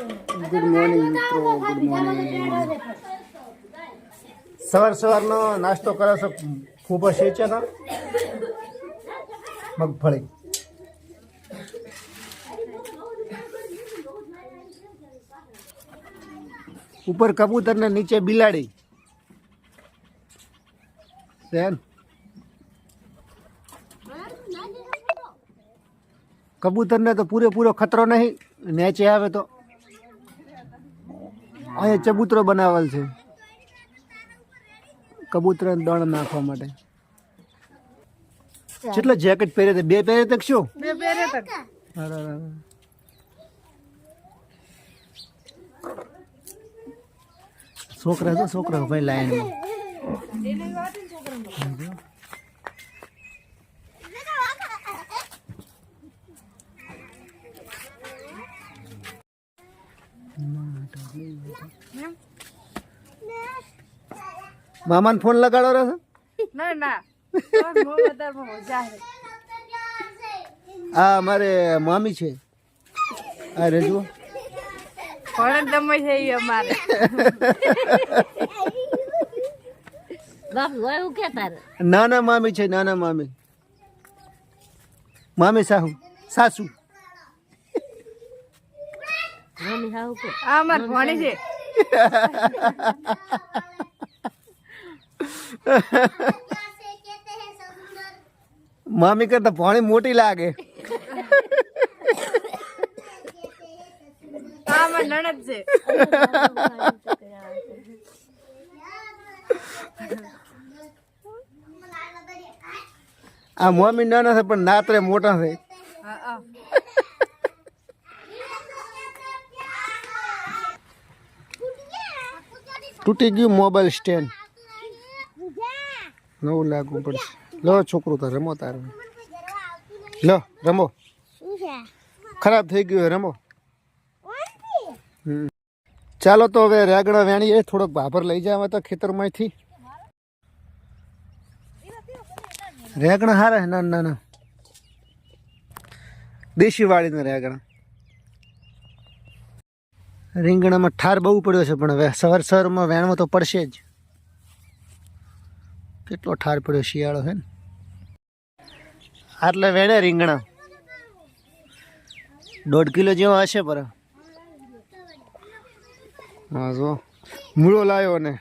Good morning મિત્રો, good morning. સવારનો નાસ્તો કરો છો? ખૂબ સેચેનો મગફળી. ઉપર કબૂતર ને નીચે બિલાડી. બેન કબૂતર ને તો પૂરેપૂરો ખતરો નહીં, નીચે આવે તો અહીંયા ચબૂતરો બનાવેલ છે કબૂતર દણ નાખવા માટે. કેટલા જેકેટ પહેરે? 2 પહેરે તક શું? 2 પહેરે તક. છોકરા ભાઈ લાઈનમાં. મામાને ફોન લગાડો રહ્યો? ના હા, અમારે મામી છે. આ રજુ નાના મામી છે. નાના મામી, મામી સાસુ. મામી કરતા ભોણી મોટી લાગે. નણદ છે. આ મમ્મી નાના છે પણ નાતરે મોટા છે. તૂટી ગયું મોબાઈલ સ્ટેન્ડ. નવું લાગવું પડશે. લો છોકરું તો રમો તારે. લો રમો. ખરાબ થઈ ગયું રમો. ચાલો તો હવે રેગડા વેણીએ. થોડોક ભાભર લઈ જાય તો ખેતરમાંથી. રેગણા હારા નાના નાના દેશી વાળીના રેગણા. રીંગણામાં ઠાર બહુ પડ્યો છે, પણ હવે સવારમાં વેણમાં તો પડશે જ. કેટલો ઠાર પડ્યો, શિયાળો છે ને. આટલે વેણે રીંગણા 1.5 કિલો જેવા હશે. પર હા જો મૂળો લાવ્યો ને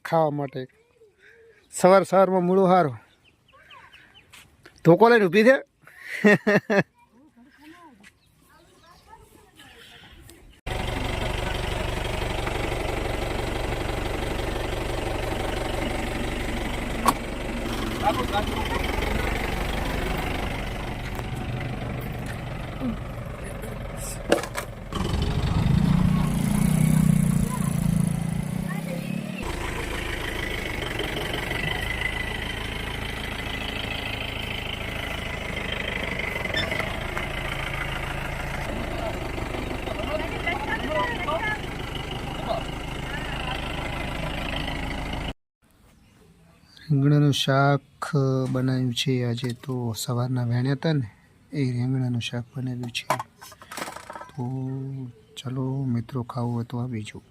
ખાવા માટે. સવારમાં મૂળો સારો. ધોકો લઈને ઊભી છે. રીંગણાનું શાક બનાવ્યું છે આજે. તો સવારના વેણ્યા હતા ને એ રીંગણાનું શાક બનાવ્યું છે. તો ચલો મિત્રો, ખાવું હોય તો આવી જાઓ.